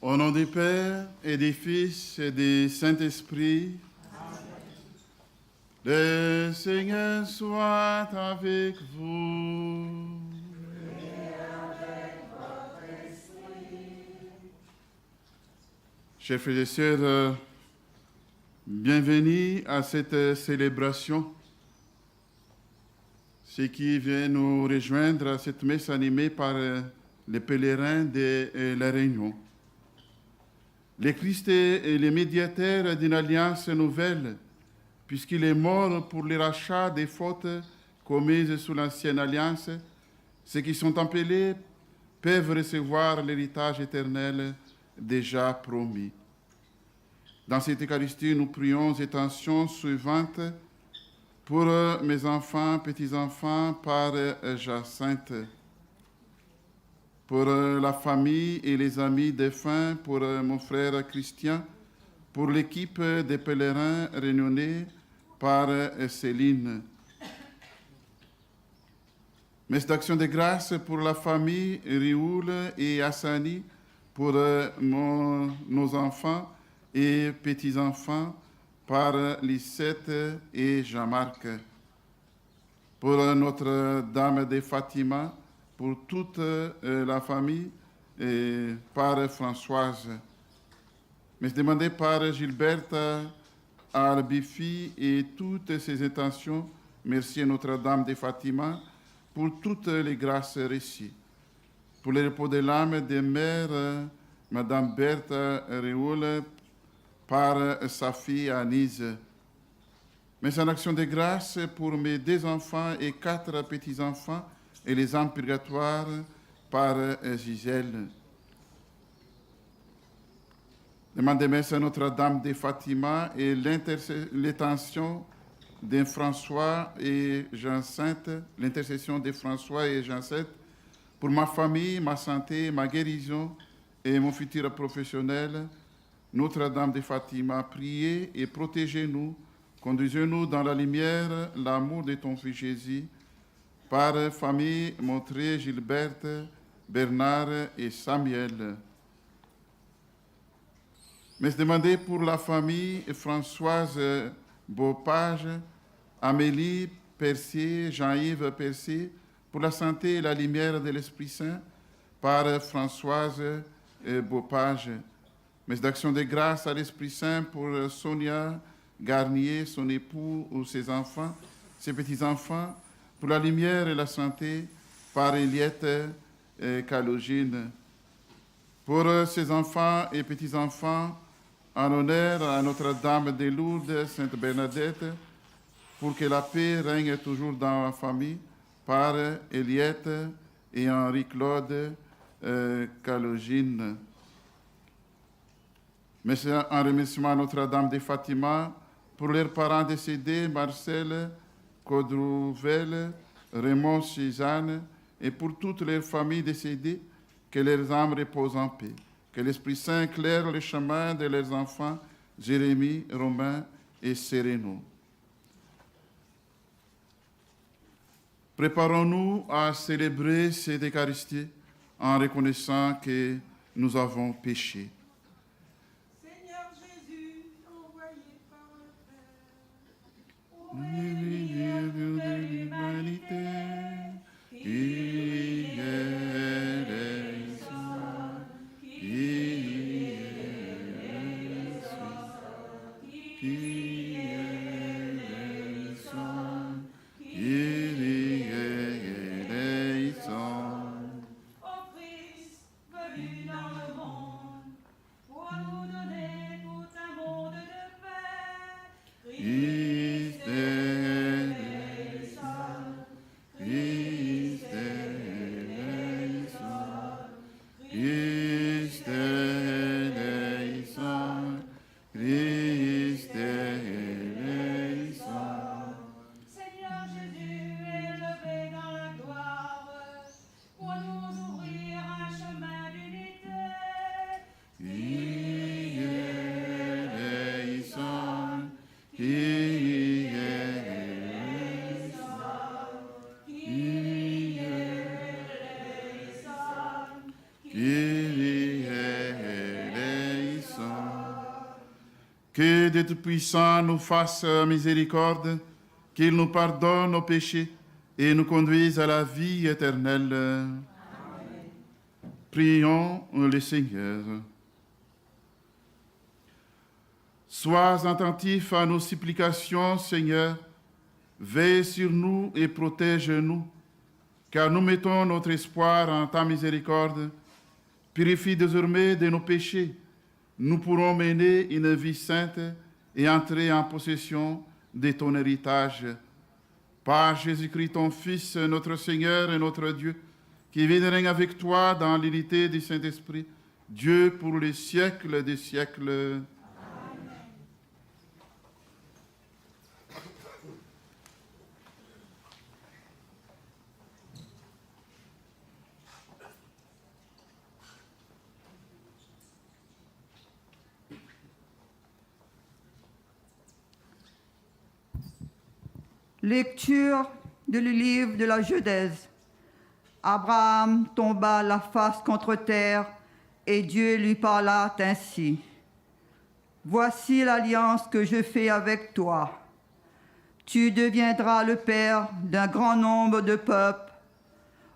Au nom du Père et du Fils et du Saint-Esprit, le Seigneur soit avec vous. Et avec votre esprit. Chers frères et sœurs, bienvenue à cette célébration. Ceux qui viennent nous rejoindre à cette messe animée par les pèlerins de la Réunion. Le Christ est le médiateur d'une alliance nouvelle, puisqu'il est mort pour le rachat des fautes commises sous l'ancienne alliance. Ceux qui sont appelés peuvent recevoir l'héritage éternel déjà promis. Dans cette Eucharistie, nous prions les intentions suivantes pour mes enfants, petits-enfants, par Jacinthe. Pour la famille et les amis défunts, pour mon frère Christian, pour l'équipe des pèlerins réunionnais, par Céline. Messe d'action de grâce pour la famille Rioul et Hassani, pour nos enfants et petits-enfants, par Lisette et Jean-Marc. Pour Notre-Dame de Fatima, pour toute la famille, et par Françoise. Mais demandé par Gilberte Albifi et toutes ses intentions, merci à Notre-Dame de Fatima, pour toutes les grâces reçues. Pour le repos de l'âme des mères, Madame Berthe Réoul, par sa fille Anise. Mais en action de grâce pour mes 2 enfants et 4 petits-enfants, et les âmes purgatoires par Gisèle. Demande de messe à Notre-Dame de Fatima et l'intention de François et Jacinthe, l'intercession de François et Jacinthe pour ma famille, ma santé, ma guérison et mon futur professionnel. Notre-Dame de Fatima, priez et protégez-nous, conduisez-nous dans la lumière, l'amour de ton Fils Jésus. Par famille, Montré, Gilberte, Bernard et Samuel. Mais demandez pour la famille Françoise Beaupage, Amélie Percier, Jean-Yves Percier, pour la santé et la lumière de l'Esprit Saint, par Françoise Beaupage. Mais d'action de grâce à l'Esprit Saint pour Sonia Garnier, son époux ou ses enfants, ses petits-enfants, pour la lumière et la santé, par Eliette Calogine. Pour ses enfants et petits-enfants, en honneur à Notre-Dame des Lourdes, Sainte Bernadette, pour que la paix règne toujours dans la famille, par Eliette et Henri-Claude Calogine. Mais en remerciement à Notre-Dame de Fatima, pour leurs parents décédés, Marcel, Caudrouvel, Raymond, Suzanne, et pour toutes les familles décédées, que leurs âmes reposent en paix. Que l'Esprit Saint éclaire le chemin de leurs enfants, Jérémie, Romain et Séréno. Préparons-nous à célébrer cette Eucharistie en reconnaissant que nous avons péché. Seigneur Jésus, envoyé par le Père, au Lumière de l'humanité, qui est le Saint, qui est le Saint, qui est le Saint, qui est le Saint. au Christ venu dans le monde, pour nous donner tout un monde de paix. Christ est le Saint, Christ est le Saint, Christ est le Saint, Christ est le Saint. Seigneur Jésus, élevé dans la gloire, pour nous ouvrir un chemin d'unité. Qui est le Saint, qui est le Saint, qui est le Saint, qui Que Dieu Tout-Puissant nous fasse miséricorde, qu'il nous pardonne nos péchés et nous conduise à la vie éternelle. Amen. Prions le Seigneur. Sois attentif à nos supplications, Seigneur. Veille sur nous et protège-nous, car nous mettons notre espoir en ta miséricorde. Purifie désormais de nos péchés. Nous pourrons mener une vie sainte et entrer en possession de ton héritage. Par Jésus-Christ, ton Fils, notre Seigneur et notre Dieu, qui vit et règne avec toi dans l'unité du Saint-Esprit, Dieu pour les siècles des siècles. Lecture du livre de la Genèse. Abraham tomba la face contre terre et Dieu lui parla ainsi. Voici l'alliance que je fais avec toi. Tu deviendras le père d'un grand nombre de peuples.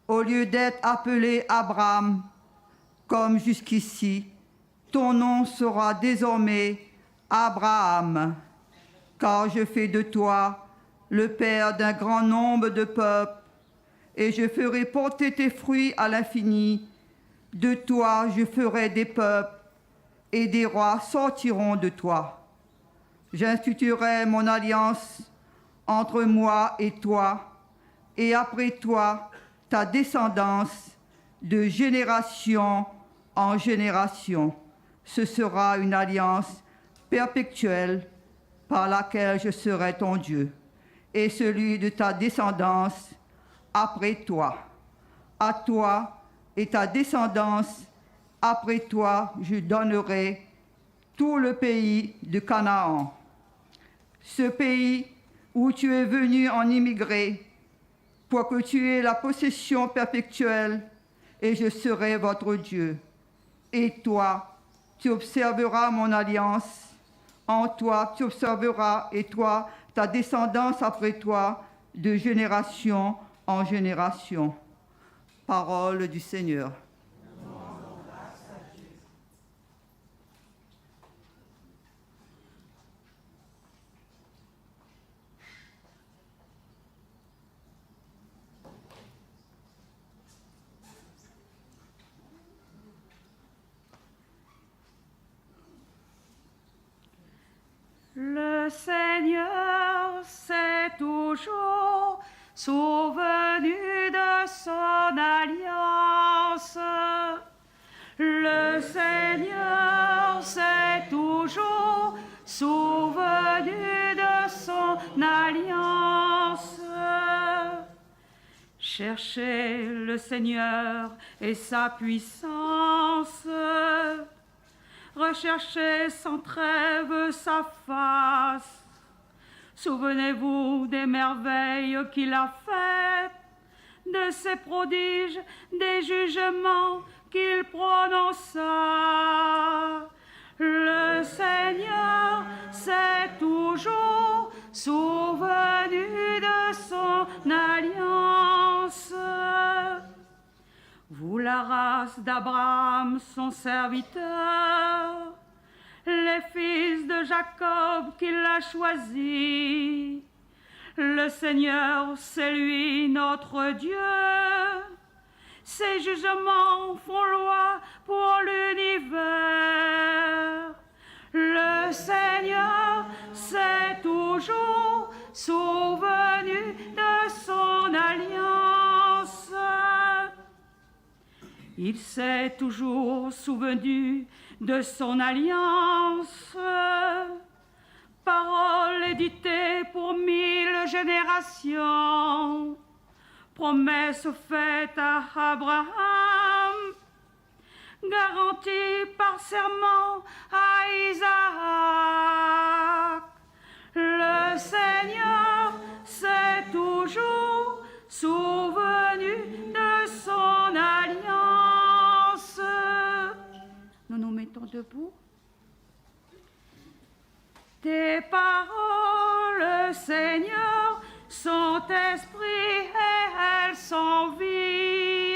Au lieu d'être appelé Abraham, comme jusqu'ici, ton nom sera désormais Abraham, car je fais de toi le père d'un grand nombre de peuples, et je ferai porter tes fruits à l'infini. De toi je ferai des peuples, et des rois sortiront de toi. J'instituerai mon alliance entre moi et toi, et après toi, ta descendance, de génération en génération. Ce sera une alliance perpétuelle par laquelle je serai ton Dieu, et celui de ta descendance après toi. À toi et ta descendance après toi, je donnerai tout le pays de Canaan, ce pays où tu es venu en immigré, pour que tu aies la possession perpétuelle, et je serai votre Dieu. Et toi, tu observeras mon alliance. En toi, tu observeras, et toi, ta descendance après toi, de génération en génération. Parole du Seigneur. Le Seigneur s'est toujours souvenu de son alliance. Le Seigneur s'est toujours souvenu de son alliance. Cherchez le Seigneur et sa puissance. Recherchez sans trêve sa face. Souvenez-vous des merveilles qu'il a faites, de ses prodiges, des jugements qu'il prononça. Le Seigneur s'est toujours souvenu de son alliance. Vous, la race d'Abraham, son serviteur, les fils de Jacob qu'il a choisis. Le Seigneur, c'est lui notre Dieu. Ses jugements font loi pour l'univers. Le Seigneur s'est toujours souvenu de son alliance. Il s'est toujours souvenu de son alliance. Parole éditée pour 1000 générations. Promesse faite à Abraham, garantie par serment à Isaac. Le Seigneur s'est toujours souvenu de son alliance. Nous nous mettons debout. Tes paroles, Seigneur, sont esprit et elles sont vie.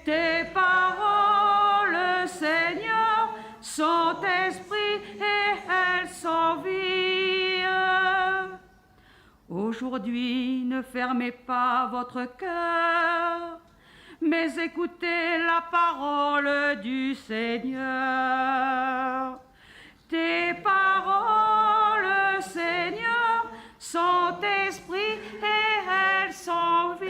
Tes paroles, Seigneur, sont esprit et elles sont vie. Aujourd'hui, ne fermez pas votre cœur, mais écoutez la parole du Seigneur. Tes paroles, Seigneur, sont esprit et elles sont vie.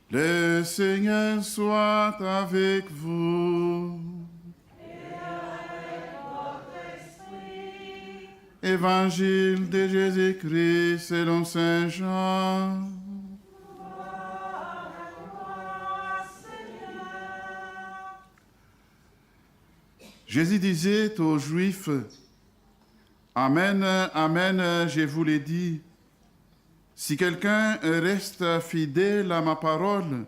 Le Seigneur soit avec vous. Évangile de Jésus-Christ selon Saint Jean. Jésus disait aux Juifs, « Amen, Amen, je vous l'ai dit, si quelqu'un reste fidèle à ma parole,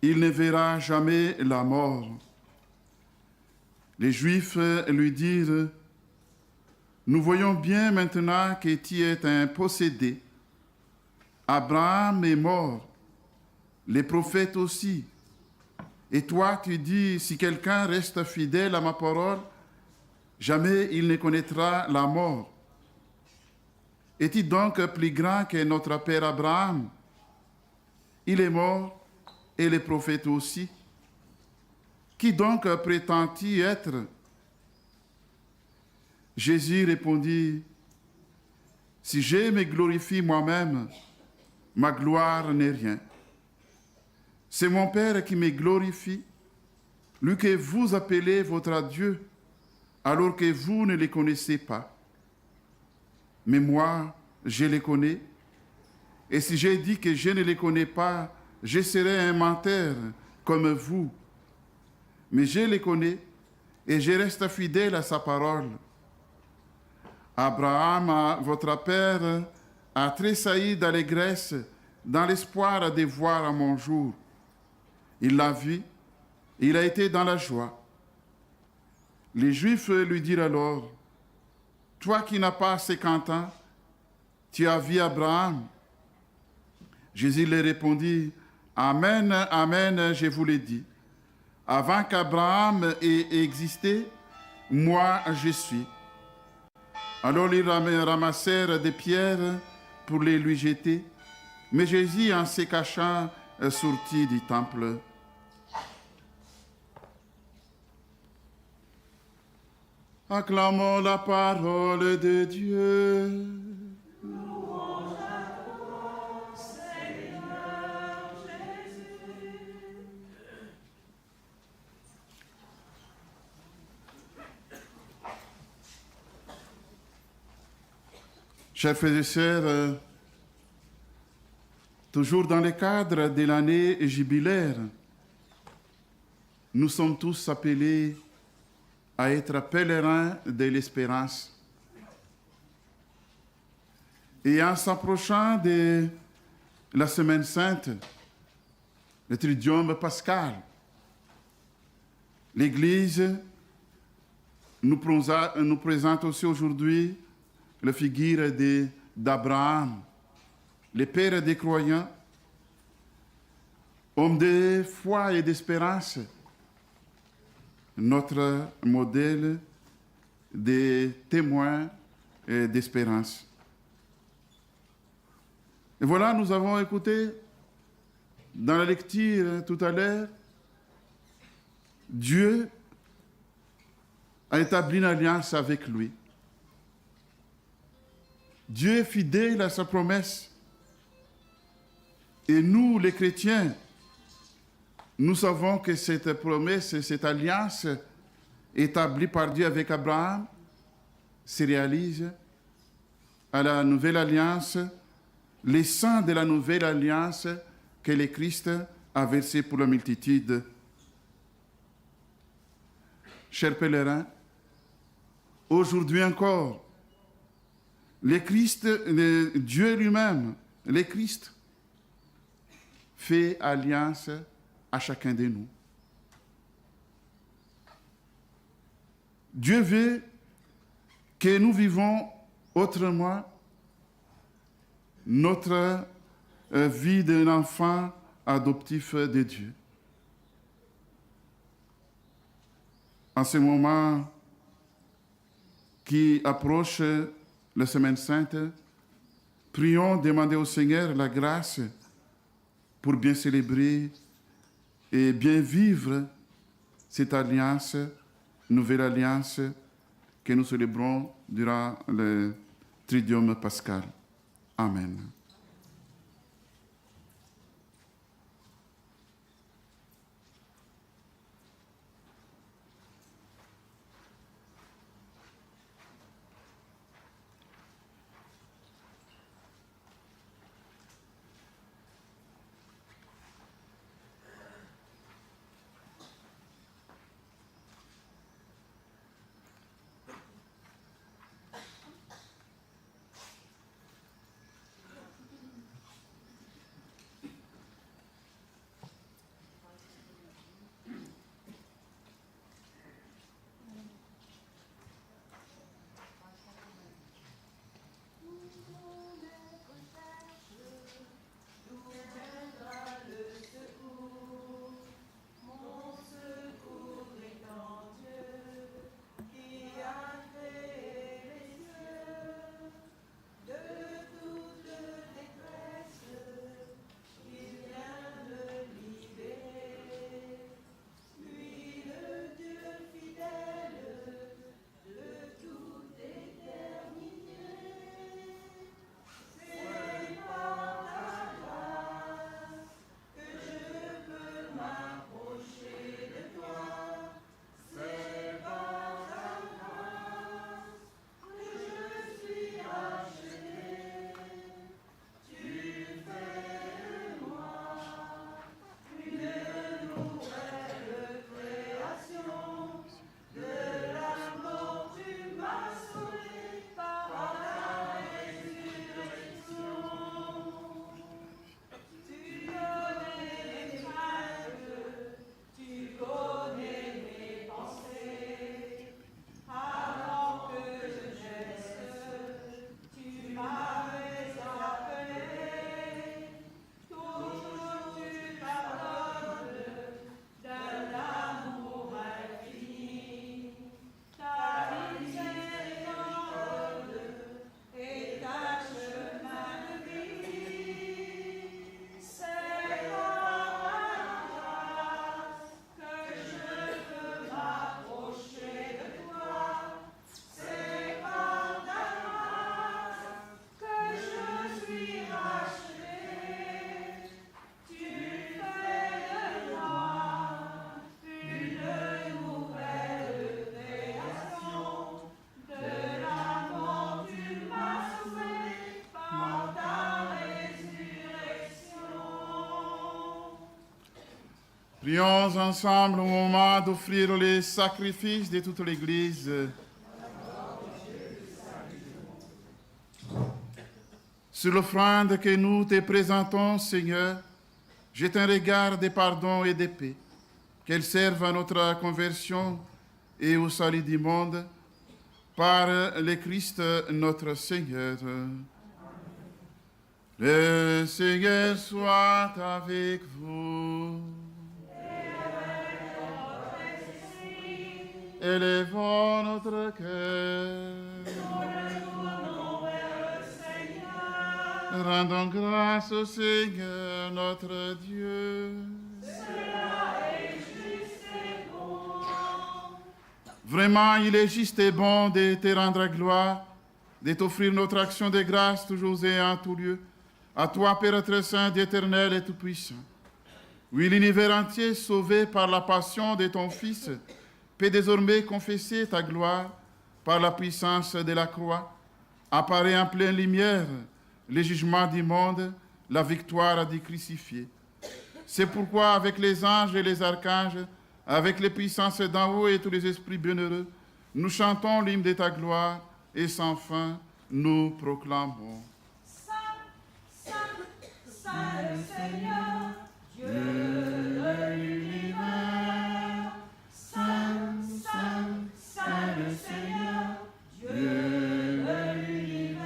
il ne verra jamais la mort. » Les Juifs lui dirent, « Nous voyons bien maintenant que tu es un possédé. Abraham est mort, les prophètes aussi. Et toi, tu dis, si quelqu'un reste fidèle à ma parole, jamais il ne connaîtra la mort. Es-tu donc plus grand que notre père Abraham? Il est mort, et les prophètes aussi. Qui donc prétends-tu être? » Jésus répondit, « Si je me glorifie moi-même, ma gloire n'est rien. C'est mon Père qui me glorifie, lui que vous appelez votre Dieu, alors que vous ne le connaissez pas. Mais moi, je le connais, et si j'ai dit que je ne le connais pas, je serai un menteur comme vous. Mais je le connais, et je reste fidèle à sa parole. Abraham, votre père, a tressailli d'allégresse dans l'espoir de voir mon jour. Il l'a vu, il a été dans la joie. Les Juifs lui dirent alors, « Toi qui n'as pas 50 ans, tu as vu Abraham. » Jésus leur répondit, « Amen, Amen, je vous l'ai dit. Avant qu'Abraham ait existé, moi je suis. » Alors ils ramassèrent des pierres pour les lui jeter, mais Jésus, en se cachant, sortit du temple. Acclamons la parole de Dieu. Louange à toi, Seigneur Jésus. Chers frères et sœurs, toujours dans le cadre de l'année jubilaire, nous sommes tous appelés à être pèlerins de l'espérance. Et en s'approchant de la Semaine Sainte, le Triduum pascal, l'Église nous présente aussi aujourd'hui la figure d'Abraham, le père des croyants, homme de foi et d'espérance, notre modèle de témoin d'espérance. Et voilà, nous avons écouté dans la lecture tout à l'heure, Dieu a établi une alliance avec lui. Dieu est fidèle à sa promesse. Et nous, les chrétiens, nous savons que cette promesse, cette alliance établie par Dieu avec Abraham se réalise à la nouvelle alliance, les sang de la nouvelle alliance que le Christ a versé pour la multitude. Chers pèlerins, aujourd'hui encore, Dieu lui-même, le Christ, fait alliance à chacun de nous. Dieu veut que nous vivons autrement notre vie d'un enfant adoptif de Dieu. En ce moment qui approche la Semaine Sainte, prions, demandez au Seigneur la grâce pour bien célébrer et bien vivre cette alliance, nouvelle alliance que nous célébrons durant le Triduum pascal. Amen. Prions ensemble au moment d'offrir les sacrifices de toute l'Église. Sur l'offrande que nous te présentons, Seigneur, jette un regard de pardon et de paix, qu'elle serve à notre conversion et au salut du monde, par le Christ notre Seigneur. Le Seigneur soit avec vous. Élevons notre cœur. Rendons grâce au Seigneur notre Dieu. Vraiment, il est juste et bon de te rendre gloire, de t'offrir notre action de grâce toujours et en tout lieu. À toi, Père très saint, d'éternel et tout-puissant. Oui, l'univers entier, sauvé par la passion de ton Fils, peut désormais confesser ta gloire par la puissance de la croix. Apparaît en pleine lumière le jugement du monde, la victoire du crucifié. C'est pourquoi, avec les anges et les archanges, avec les puissances d'en haut et tous les esprits bienheureux, nous chantons l'hymne de ta gloire et sans fin, nous proclamons. Saint, Saint, Saint le Seigneur, Dieu de l'univers. Saint, Saint, Saint le Seigneur, Dieu de l'univers.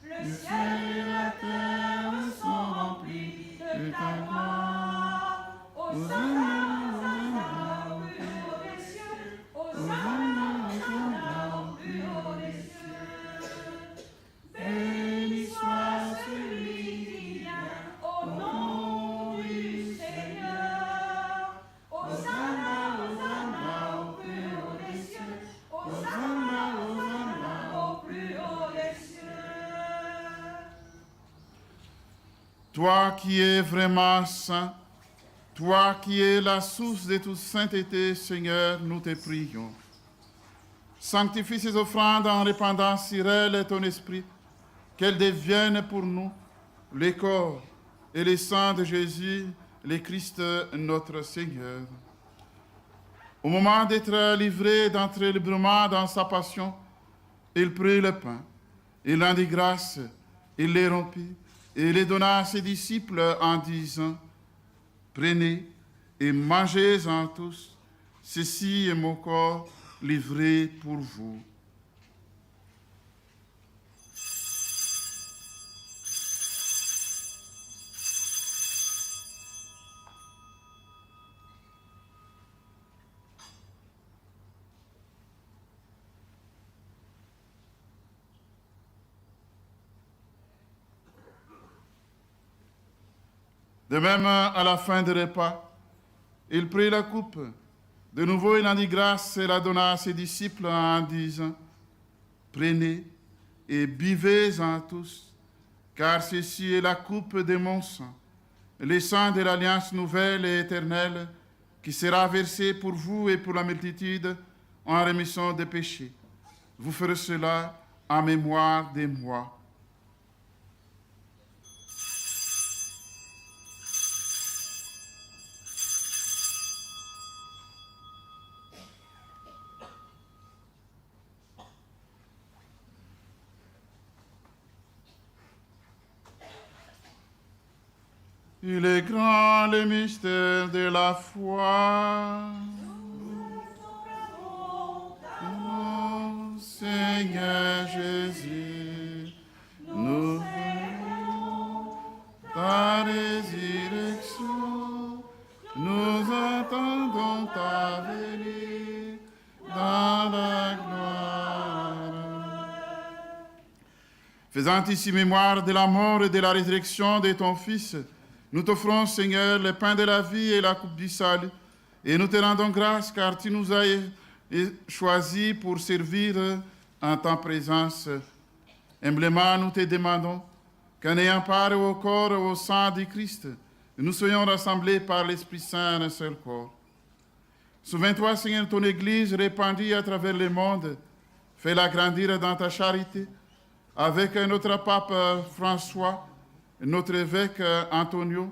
Le ciel et la terre sont remplis de ta gloire. Hosanna, Hosanna au plus haut des cieux. Hosanna, Hosanna au plus haut des cieux. Béni soit celui qui vient au nom du Seigneur. Hosanna, Hosanna au plus haut des cieux. Hosanna, Hosanna au plus haut des cieux. Toi qui es vraiment saint, toi qui es la source de toute sainteté, Seigneur, nous te prions. Sanctifie ces offrandes en répandant sur elles ton esprit, qu'elles deviennent pour nous les corps et les sang de Jésus, le Christ, notre Seigneur. Au moment d'être livré, d'entrer librement dans sa passion, il prit le pain, il rendit grâce, il les rompit et les donna à ses disciples en disant: Prenez et mangez-en tous, ceci est mon corps livré pour vous. De même, à la fin du repas, il prit la coupe. De nouveau, il rendit grâce et la donna à ses disciples en disant: Prenez et buvez-en tous, car ceci est la coupe de mon sang, le sang de l'alliance nouvelle et éternelle, qui sera versé pour vous et pour la multitude en rémission des péchés. Vous ferez cela en mémoire de moi. Il est grand le mystère de la foi. Oh, Seigneur Jésus, nous voulons ta résurrection. Nous attendons ta venue dans la gloire. Faisant ici mémoire de la mort et de la résurrection de ton Fils, nous t'offrons, Seigneur, le pain de la vie et la coupe du salut, et nous te rendons grâce car tu nous as choisis pour servir en ta présence. Humblement, nous te demandons qu'en ayant part au corps et au sang du Christ, nous soyons rassemblés par l'Esprit Saint en un seul corps. Souviens-toi, Seigneur, ton Église répandue à travers le monde. Fais-la grandir dans ta charité, avec notre pape François, notre évêque Antonio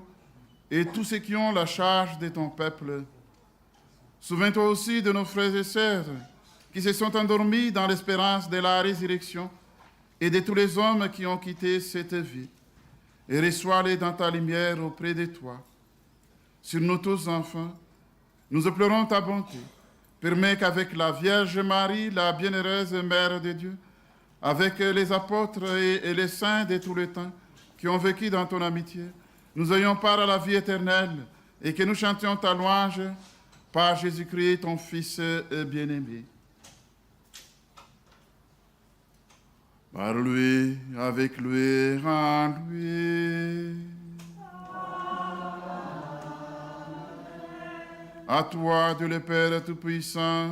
et tous ceux qui ont la charge de ton peuple. Souviens-toi aussi de nos frères et sœurs qui se sont endormis dans l'espérance de la résurrection et de tous les hommes qui ont quitté cette vie. Et reçois-les dans ta lumière auprès de toi. Sur nous tous, enfants, nous implorons ta bonté. Permets qu'avec la Vierge Marie, la bienheureuse Mère de Dieu, avec les apôtres et les saints de tous les temps, qui ont vécu dans ton amitié, nous ayons part à la vie éternelle et que nous chantions ta louange par Jésus-Christ, ton Fils bien-aimé. Par lui, avec lui, en lui. À toi, Dieu le Père Tout-Puissant,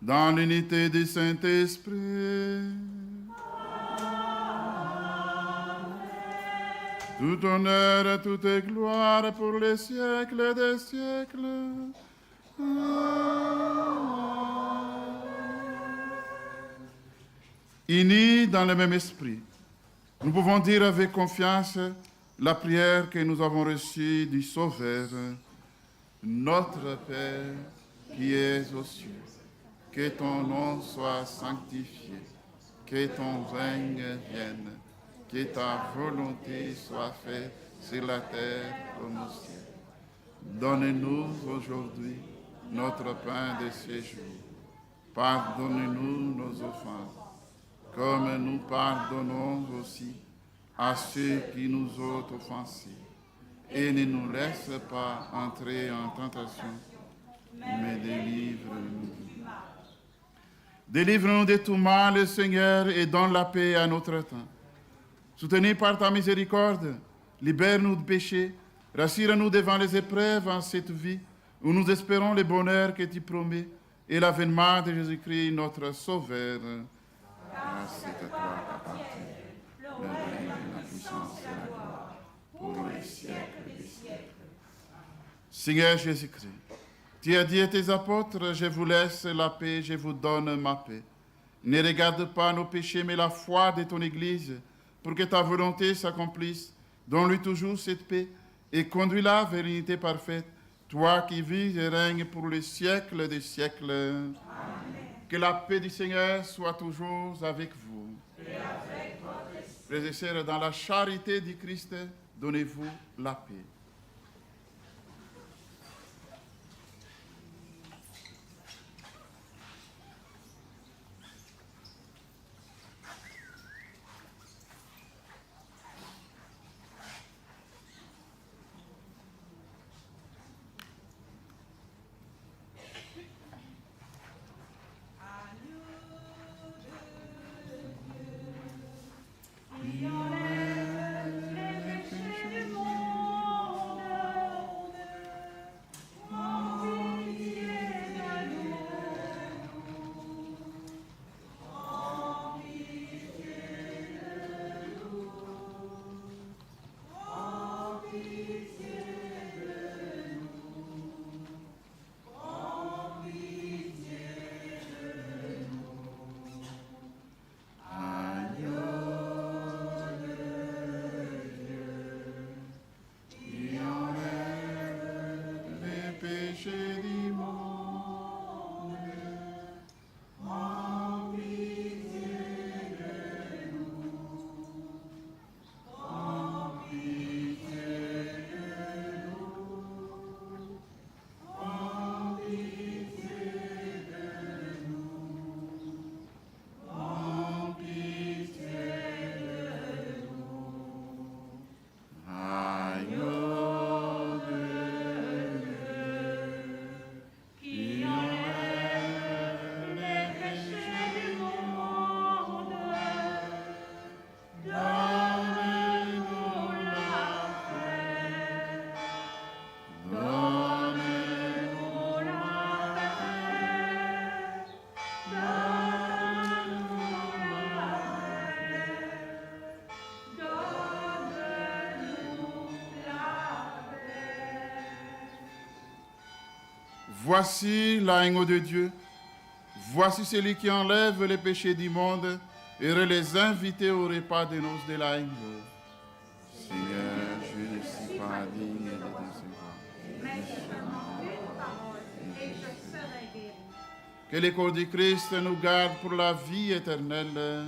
dans l'unité du Saint-Esprit. Tout honneur et toute gloire pour les siècles des siècles. Unis dans le même esprit, nous pouvons dire avec confiance la prière que nous avons reçue du Sauveur. Notre Père qui es aux cieux, Que ton nom soit sanctifié, que ton règne vienne, que ta volonté soit faite sur la terre comme au ciel. Donne-nous aujourd'hui notre pain de ce jour. Pardonne-nous nos offenses, comme nous pardonnons aussi à ceux qui nous ont offensés. Et ne nous laisse pas entrer en tentation, mais délivre-nous. Délivre-nous de tout mal, Seigneur, et donne la paix à notre temps. Soutenu par ta miséricorde, libère-nous du péché, rassure-nous devant les épreuves en cette vie, où nous espérons le bonheur que tu promets et l'avènement de Jésus-Christ, notre Sauveur. Grâce à toi qu'appartient le règne, la puissance et la gloire, pour les siècles des siècles. Seigneur Jésus-Christ, tu as dit à tes apôtres, je vous laisse la paix, je vous donne ma paix. Ne regarde pas nos péchés, mais la foi de ton Église, pour que ta volonté s'accomplisse. Donne-lui toujours cette paix et conduis-la vers l'unité parfaite, toi qui vis et règnes pour les siècles des siècles. Amen. Que la paix du Seigneur soit toujours avec vous. Et avec votre esprit. Frères et sœurs, dans la charité du Christ, donnez-vous la paix. Voici l'agneau de Dieu. Voici celui qui enlève les péchés du monde. Heureux les invités au repas de noces de l'agneau. Seigneur, je ne suis pas digne de te recevoir. Mais seulement une parole et je serai guéri. Que le corps du Christ nous garde pour la vie éternelle.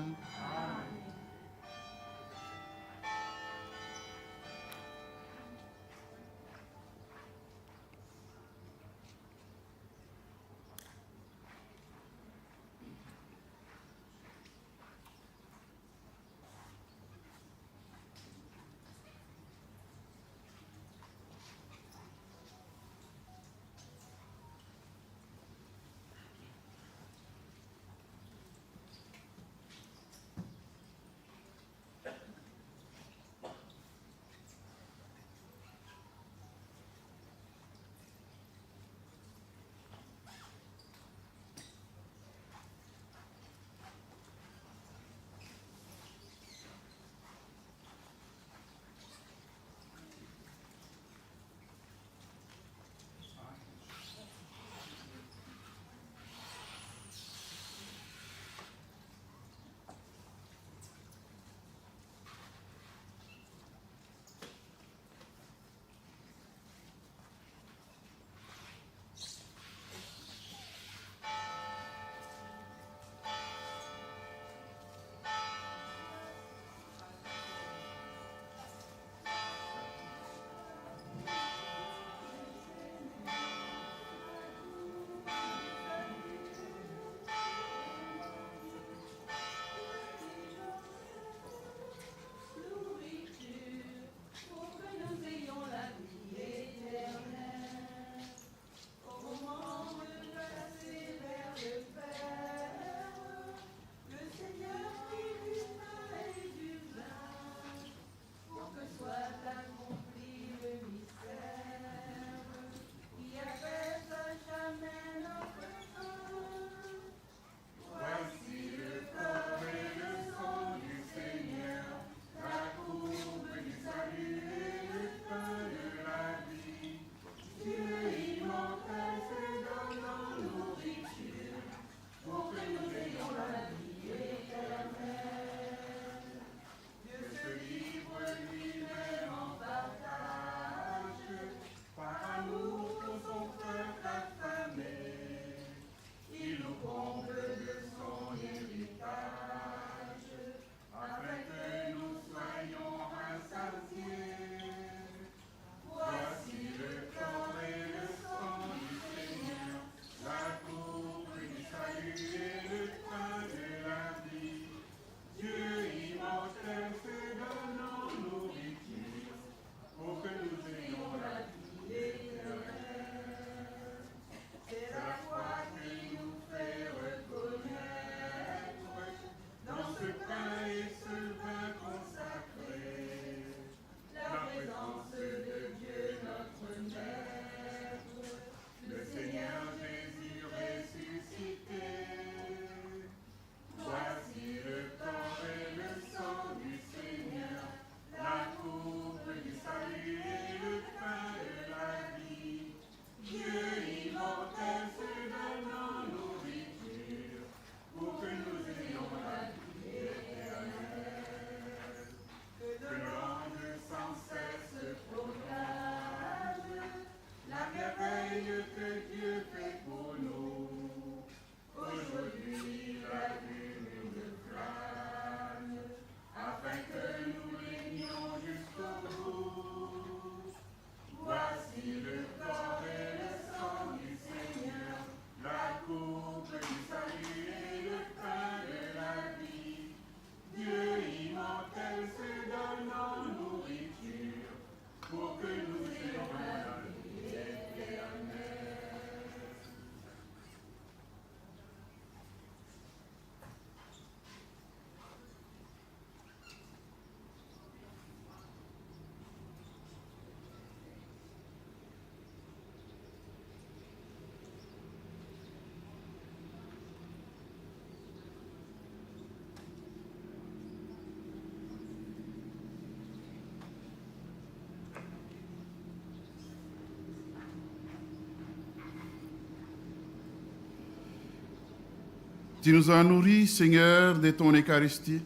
Tu nous as nourris, Seigneur, de ton Eucharistie,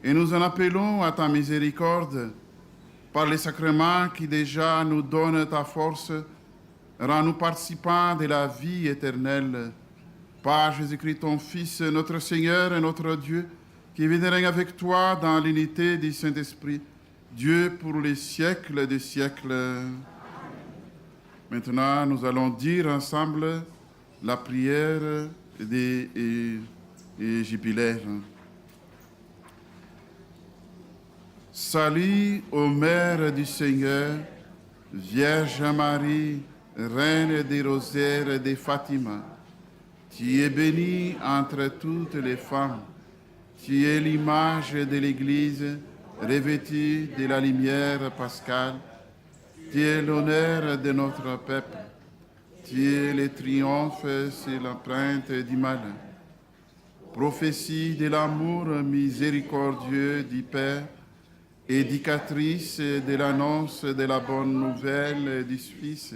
et nous en appelons à ta miséricorde par les sacrements qui déjà nous donnent ta force. Rends-nous participants de la vie éternelle. Par Jésus-Christ, ton Fils, notre Seigneur et notre Dieu, qui vit et règne avec toi dans l'unité du Saint-Esprit, Dieu pour les siècles des siècles. Maintenant, nous allons dire ensemble la prière des jubilaires. Salut ô Mère du Seigneur, Vierge Marie, Reine des rosaires et des Fatima. Tu es bénie entre toutes les femmes. Tu es l'image de l'Église, revêtue de la lumière pascale. Tu es l'honneur de notre peuple. Tu es le triomphe sur l'empreinte du malin. Prophétie de l'amour miséricordieux du Père, éducatrice de l'annonce de la bonne nouvelle du Fils,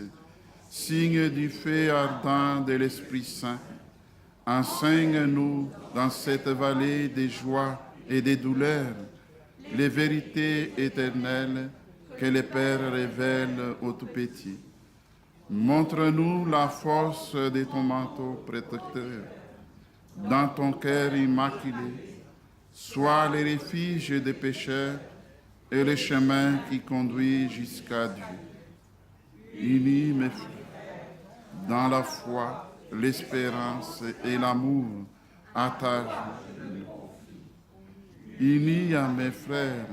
signe du feu ardent de l'Esprit Saint. Enseigne-nous dans cette vallée des joies et des douleurs les vérités éternelles que le Père révèle aux tout-petits. Montre-nous la force de ton manteau protecteur. Dans ton cœur immaculé, sois le refuge des pécheurs et le chemin qui conduit jusqu'à Dieu. Unis mes frères, dans la foi, l'espérance et l'amour, à ta joie. Unis à mes frères,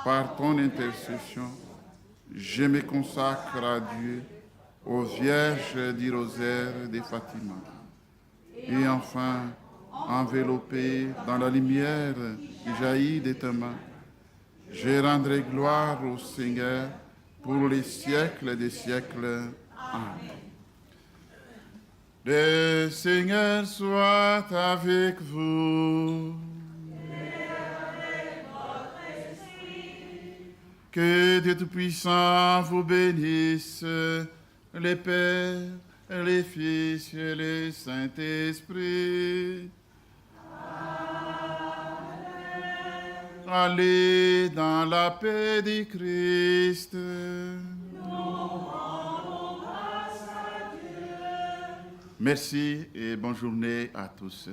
par ton intercession, je me consacre à Dieu, aux Vierges du rosaire des Fatima. Et enfin, enveloppé dans la lumière qui jaillit de tes mains, je rendrai gloire au Seigneur pour les siècles des siècles. Amen. Le Seigneur soit avec vous. Que Dieu Tout-Puissant vous bénisse, le Père, le Fils et le Saint-Esprit. Allez dans la paix du Christ. Merci et bonne journée à tous.